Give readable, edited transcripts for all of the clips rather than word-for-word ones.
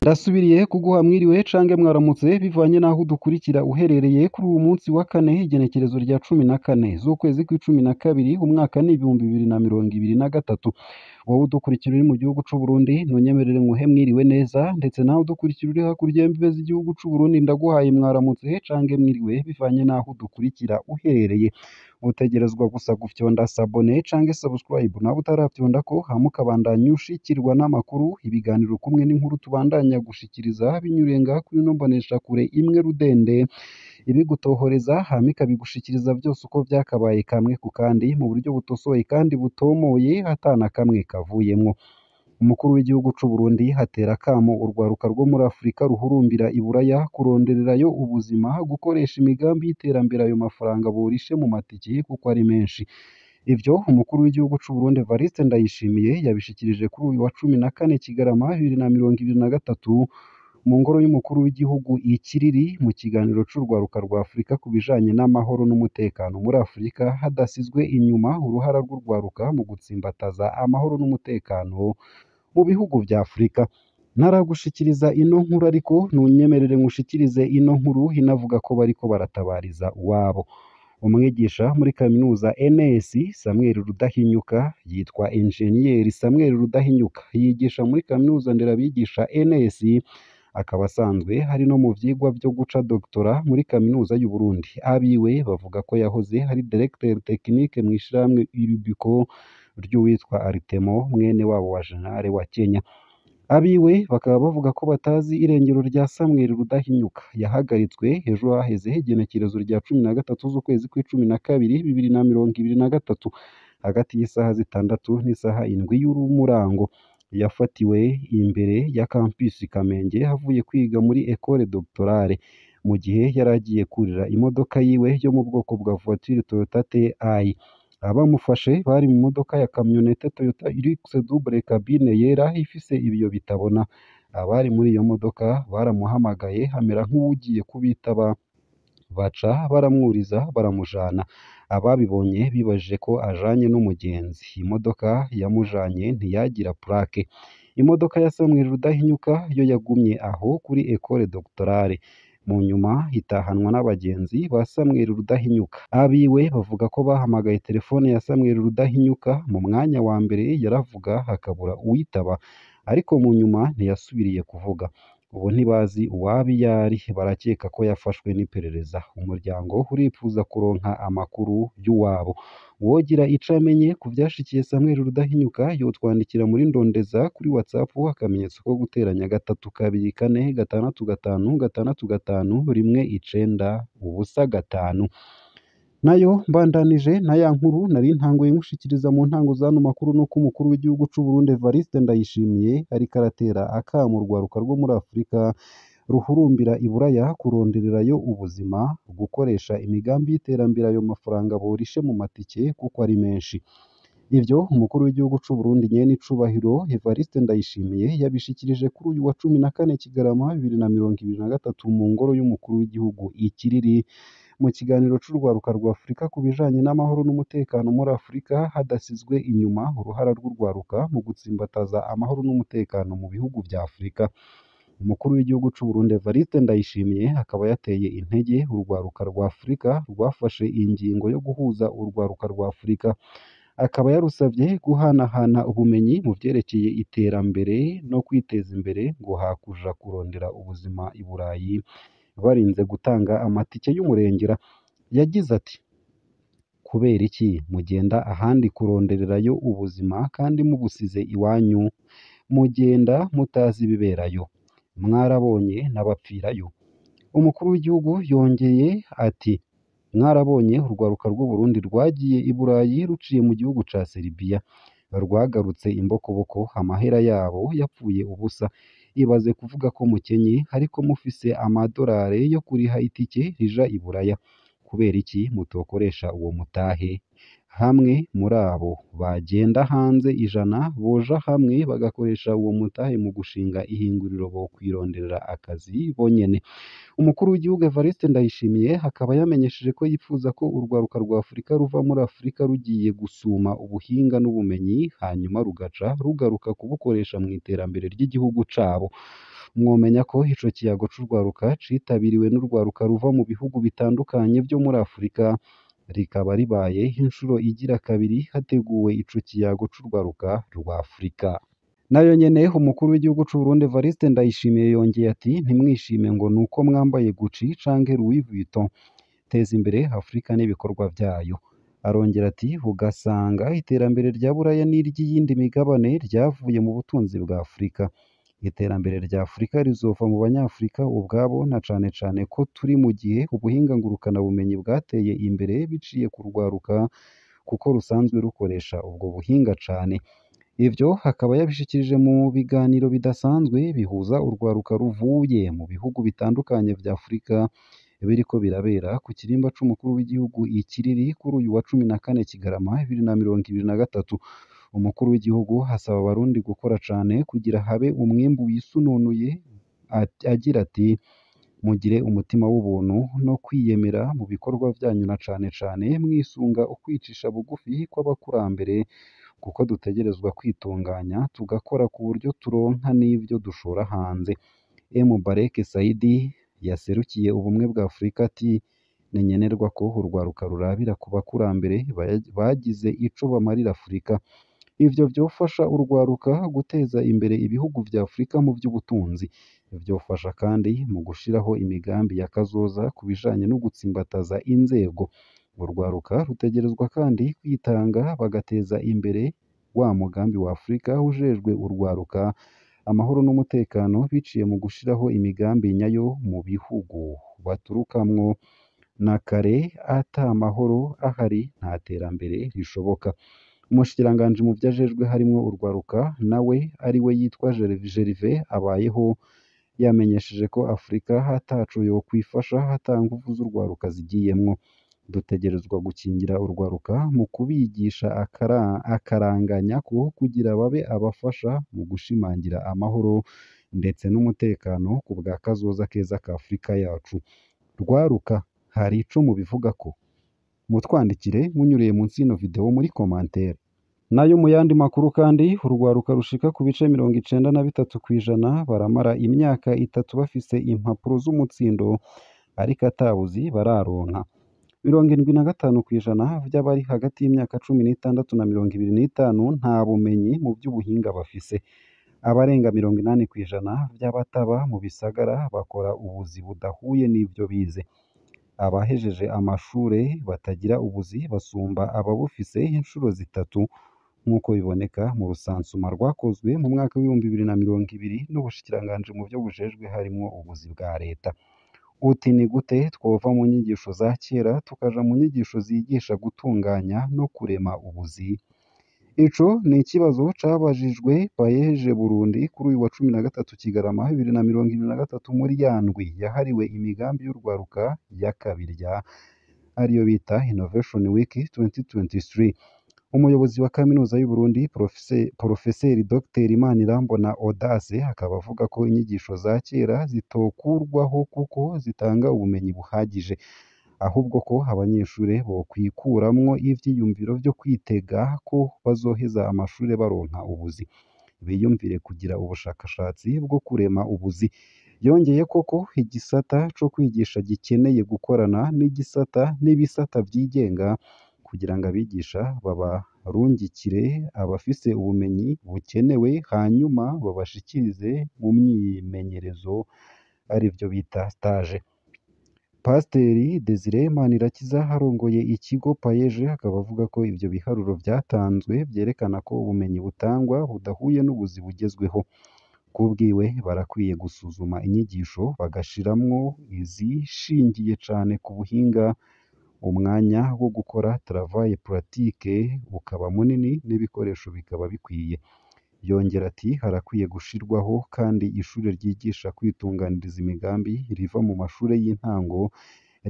Ndasubiriye kuguha mwiriwe cange mwaramutse bivanye n'aho udukurikira uherereye kuri uwu munsi wa kane igenekerezo rya 14 z'ukwezi kw'icumi na kabiri umwaka ni 2023. Wowe udukurikira uri mu gihugu c'u Burundi ntunyemerere nguhe mwiriwe neza, ndetse nawe udukurikira uri hakurya y'imbibe z'igihugu c'u Burundi ndaguhaye mwaramutse cange mwiriwe bivanye n'aho udukurikira uherereye. Utegerezwa gusa gufyonda sabone cange subscribe nawe utaravyondako hama ukabandanya ushikirwa n'amakuru, ibiganiro kumwe n'inkuru tubandanya gushikiriza binyuriye ngaha kuri ino mboneshakure imwe rudende, ibigutohoreza hama ikabigushikiriza vyose uko vyakabaye kamwe ku kandi mu buryo butosoye kandi butomoye atana kamwe kavuyemwo. Umukuru w'igihugu c'u Burundi hatera akamo urwaruka rwo muri Afurika ruhurumbira i Buraya kurondererayo ubuzima, gukoresha imigambi y'iterambere ayo mafaranga borishe mu matike kuko ari menshi. Ivyo umukuru w'igihugu c'u Burundi Evariste Ndayishimiye yabishikirije kuri uyu wa 14 Kigarama 2023 mu ngoro y'umukuru w'igihugu i Kiriri mu kiganiro c'urwaruka rwa Afurika ku bijanye n'amahoro n'umutekano muri Afurika, hadasizwe inyuma uruhara rw'urwaruka mu gutsimbataza amahoro n'umutekano mu bihugu vya Afurika. Ntaragushikiriza ino nkuru ariko ntunyemerere ngushikirize ino nkuru inavuga ko bariko baratabariza uwabo. Umwigisha muri kaminuza NS Samuel Rudahinyuka, yitwa Enjeniyeri Samuel Rudahinyuka, yigisha muri kaminuza nderabigisha NS, akaba asanzwe hari no mu vyigwa vyo guca doktora muri kaminuza y'u Burundi. Abiwe bavuga ko yahoze hari directeur technique mw'ishirahamwe Urubiko ry'uwitwa Artemo mwene wabo wa General wa Kenya. Abiwe bakaba bavuga ko batazi irengero rya Samuel Rudahinyuka yahagaritswe ejo haheze igenekerezo rya 13 z'ukwezi kw'icumi na kabiri 2023 hagati y'isaha 6 n'isaha 7 y'umurango. Yafatiwe imbere ya campus Kamenge havuye kwiga muri Ecole Doctorale mu gihe yaragiye kurira imodoka yiwe yo mu bwoko bwa voiture Toyota TI. Abamufashe bari mu modoka ya camionette Toyota Hilux double cabine yera ifise ibiyo bitabona. Abari muri iyo modoka baramuhamagaye hamera nk'uwugiye kubitaba, baca baramwuriza baramujana. Ababibonye bibajije ko ajanye n'umugenzi. Imodoka yamujanye ntiyagira plaque. Imodoka ya Samuel Rudahinyuka yo yagumye aho kuri Ecole Doctorale, mu nyuma itahanwa n'abagenzi ba Samuel Rudahinyuka. Abiwe bavuga ko bahamagaye telefone ya Samuel Rudahinyuka, mu mwanya wa mbere yaravuga hakabura uwitaba, ariko mu nyuma ntiyasubiriye kuvuga. Ubu ntibazi uwaba iyo ari, barakeka ko yafashwe n'iperereza. Umuryango uripfuza kuronka amakuru y'uwabo. Uwogira ico amenye ku vyashikiye Samuel Rudahinyuka yotwandikira muri ndondeza kuri WhatsApp akamenyetso ko guteranya 324565519 nayo mbandanije na ya nkuru nari ntanguye ngushikiriza mu ntango zano makuru, nuko umukuru w'igihugu c'u Burundi Evariste Ndayishimiye ariko aratera akamo urwaruka rwo muri Afurika ruhurumbira i Buraya kurondererayo ubuzima, gukoresha imigambi y'iterambere ayo mafaranga borishe mu matike kuko ari menshi. Ivyo umukuru w'igihugu c'u Burundi nyene icubahiro Evariste Ndayishimiye yabishikirije kuri uyu wa 14 Kigarama 2023 mu ngoro y'umukuru w'igihugu i Kiriri mu kiganiro c'urwaruka rwa Afurika ku bijanye n'amahoro n'umutekano muri Afurika, hadasizwe inyuma uruhara rw'urwaruka mu gutsimbataza amahoro n'umutekano mu bihugu vya Afurika. Umukuru w'igihugu c'u Burundi Evariste Ndayishimiye akaba yateye intege urwaruka rwa Afurika rwafashe ingingo yo guhuza urwaruka rwa Afurika. Akaba yarusavye guhanahana ubumenyi mu vyerekeye iterambere no kwiteza imbere, ngo hakuja kurondera ubuzima i Burayi barinze gutanga amatike y'umurengera. Yagize ati: kubera iki mugenda ahandi kurondererayo ubuzima kandi mubusize iwanyu? Mugenda mutazi ibiberayo, mwarabonye n'abapfirayo. Umukuru w'igihugu yongeye ati: mwarabonye urwaruka rw'u Burundi rwagiye i Burayi ruciye mu gihugu ca Serbia, rwagarutse imbokoboko, amahera yabo yapfuye ubusa. Ibaze kuvuga ko mukenye ariko mufise amadolari yo kuriha itike rija i Buraya. Kubera iki mutokoresha uwo mutahe? Hamwe muri abo bagenda hanze 100 boja hamwe bagakoresha uwo mutahe mu gushinga ihinguriro bo kwironderera akazi bonyene. Umukuru w'igihugu Evariste Ndayishimiye akaba yamenyesheje ko yifuza ko urwaruka rwa Afurika ruva muri Afurika rugiye gusuma ubuhinga n'ubumenyi, hanyuma rugaca rugaruka kubukoresha mu iterambere ry'igihugu cabo. mwomenya ko ico kiyago c'urwaruka citabiriwe n'urwaruka ruva mu bihugu bitandukanye vyo muri Afurika, rikaba ribaye inshuro igira kabiri hateguwe ico kiyago c'urwaruka rwa Afurika. Nayo nyene umukuru w'igihugu c'u Burundi Evariste Ndayishimiye yongeye ati ntimwishime ngo nuko mwambaye Gucci canke Louis Vuitton, teza imbere Afurika n'ibikorwa vyayo. Arongera ati ugasanga iterambere rya Buraya n'iry'iyindi migabane ryavuye mu butunzi bwa Afurika. Iterambere rya Afurika rizova mu banyafurika ubwabo na cane cane ko turi mu gihe ubuhinga ngurukanabumenyi bwateye imbere biciye ku rwaruka kuko rusanzwe rukoresha ubwo buhinga cane. Ivyo akaba yabishikirije mu biganiro bidasanzwe bihuza urwaruka ruvuye mu bihugu bitandukanye vya Afurika biriko birabera ku kirimba c'umukuru w'igihugu ikiriri kuri uyu wa 14 Kigarama 2023. Umukuru w'igihugu asaba abarundi gukora cane kugira habe umwimbu wisununuye, agira ati mugire umutima w'ubuntu no kwiyemera mu bikorwa vyanyu na cane cane mwisunga ukwicisha bugufi kw'abakurambere kuko dutegerezwa kwitunganya tugakora ku buryo turonka n'ivyo dushora hanze. Bareke Saidi yaserukiye ubumwe bwa Afurika ati ni nkenerwa ko urwaruka rurabira ku bakurambere bagize ico bamarira Afurika. Ivyo vyofasha urwaruka guteza imbere ibihugu vya Afurika mu vy'ubutunzi. Vyofasha kandi mu gushiraho imigambi ya kazoza ku bijanye no gutsimbataza inzego. Urwaruka rutegerezwa kandi kwitanga bagateza imbere wa mugambi wa Afurika ujejwe urwaruka, amahoro n'umutekano biciye mu gushiraho imigambi nyayo mu bihugu baturukamwo. Na kare ata mahoro ahari nta terambere rishoboka. Umushikiranganji mu vyajejwe harimwo urwaruka nawe ari we yitwa Gervais Abayeho yamenyesheje ko Afurika ataco yokwifasha ata nguvu z'urwaruka zigiyemwo. Dutegerezwa gukingira urwaruka mu kubigisha akaranganyako kugira babe abafasha mu gushimangira amahoro ndetse n'umutekano ku bwa kazoza keza ka Afurika yacu. Rwaruka hari ico mubivugako? Mutwandikire munyuriye munsi y'ino video muri commentaire. Nayo mu yandi makuru kandi urwaruka rushika ku bice 93% baramara imyaka 3 bafise impapuro z'umutsindo ariko atabuzi bararonka. 75% vy'abari hagati y'imyaka 16 na 25 nta bumenyi mu by'ubuhinga bafise. Abarenga 80% vy'abataba mu bisagara bakora ubuzi budahuye n'ivyo bize. Abahejeje amashure batagira ubuzi basumba ababufise inshuro zitatu nk'uko biboneka mu rusansuma rwakozwe mu mwaka w'2020 n'ubushikiranganji mu vyo bujejwe harimwo ubuzi bwa leta. Uti ni gute twova mu nyigisho za kera tukaja mu nyigisho zigisha gutunganya no kurema ubuzi? Ico ni ikibazo cabajijwe Paeje Burundi kuri uyu wa 13 Kigarama 2023 muri yandwi yahariwe imigambi y'urwaruka ya kabirya ariyo bita Innovation Week 2023. Umuyobozi wa kaminuza y'u Burundi Profeseri Dr Imanirambona Audace akaba avuga ko inyigisho za kera zitokurwaho kuko zitanga ubumenyi buhagije, ahubwo ko abanyeshure bokwikuramwo ivyiyumviro vyo kwitega ko bazoheza amashure baronka ubuzi, biyumvire kugira ubushakashatsi bwo kurema ubuzi. Yongeye koko igisata co kwigisha gikeneye gukorana n'ibisata vyigenga kugira ngo abigisha babarungikire abafise ubumenyi bukenewe hanyuma babashikirize mu myimenyerezo arivyo bita stage. Pasiteri Desire Manirakiza arongoye ikigo Paeje akaba avuga ko ivyo biharuro vyatanzwe vyerekana ko ubumenyi butangwa budahuye n'ubuzi bugezweho. Kubwiwe barakwiye gusuzuma inyigisho bagashiramwo izishingiye cane ku buhinga, umwanya wo gukora travail pratique ukaba munini n'ibikoresho bikaba bikwiye. Yongera ati harakwiye gushirwaho kandi ishure ryigisha kwitunganiriza imigambi riva mu mashure y'intango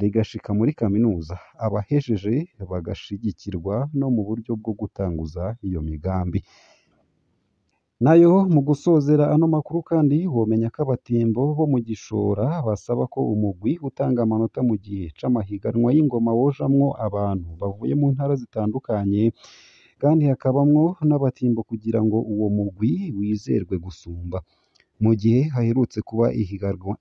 rigashika muri kaminuza, abahejeje bagashigikirwa no mu buryo bwo gutanguza iyo migambi. Nayo mu gusozera ano makuru kandi womenya ko abatimbo bo mu Gishora basaba ko umugwi utanga amanota mu gihe c'amahiganwa y'ingoma wojamwo abantu bavuye mu ntara zitandukanye kandi hakabamwo n'abatimbo kugira ngo uwo mugwi wizerwe gusumba. mu gihe haherutse kuba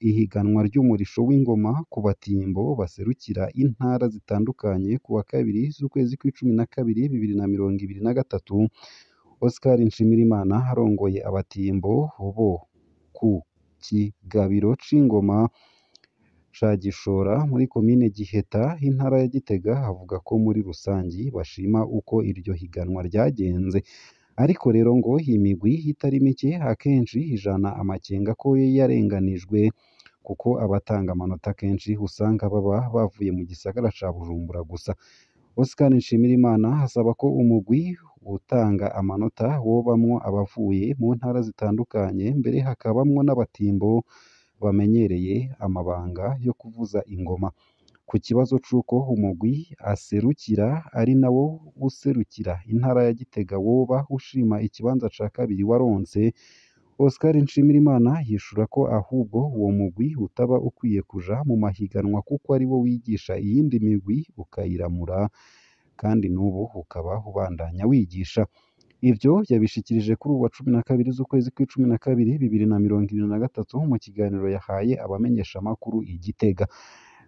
ihiganwa ry'umurisho w'ingoma ku batimbo baserukira intara zitandukanye ku wa kabiri z'ukwezi kw'icumi na kabiri 2023. Oscar Nshimirimana arongoye abatimbo bo ku kigabiro c'ingoma ca Gishora muri komine Giheta intara ya Gitega avuga ko muri rusangi bashima uko iryo higanwa ryagenze, ariko rero ngo imigwi itari mike akenshi ijana amakenga ko yarenganijwe kuko abatanga amanota kenshi usanga baba bavuye mu gisagara ca Bujumbura gusa. Oscar Nshimirimana asaba ko umugwi utanga amanota wobamwo abavuye mu ntara zitandukanye, mbere hakabamwo n'abatimbo bamenyereye amabanga yo kuvuza ingoma. Ku kibazo c'uko umugwi aserukira ari nawo userukira intara ya Gitega woba ushima ikibanza ca kabiri waronse, Oscar Nshimirimana yishura ko ahubwo uwo mugwi utaba ukwiye kuja mu mahiganwa kuko ari wo wigisha iyindi migwi ukayiramura kandi n'ubu ukaba ubandanya wigisha. Ivyo yabishikirije kuri uwa 12 z'ukwezi kw'icumi na kabiri 2023 mu kiganiro yahaye abamenyeshamakuru i Gitega.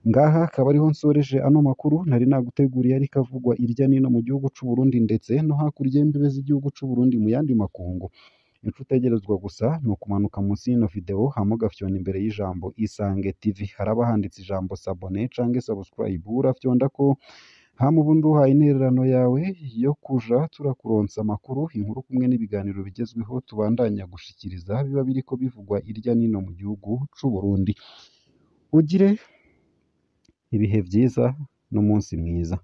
Ngaha akaba ariho nsoreje ano makuru nari naguteguriye ariko avugwa irya nino mu gihugu c'u Burundi ndetse no hakurya y'imbibe z'igihugu c'u Burundi mu yandi makungu. Ico utegerezwa gusa ni ukumanuka munsi y'ino video hama ugafyona imbere y'ijambo Isange TV, haraba handitse ijambo s'abonner canke subscribe, urafyondako hama ubundi uhaye intererano yawe yo kuja turakuronsa amakuru, inkuru kumwe n'ibiganiro bigezweho tubandanya gushikiriza biba biriko bivugwa irya nino mu gihugu c'u Burundi. Ugire ibihe vyiza n'umunsi mwiza.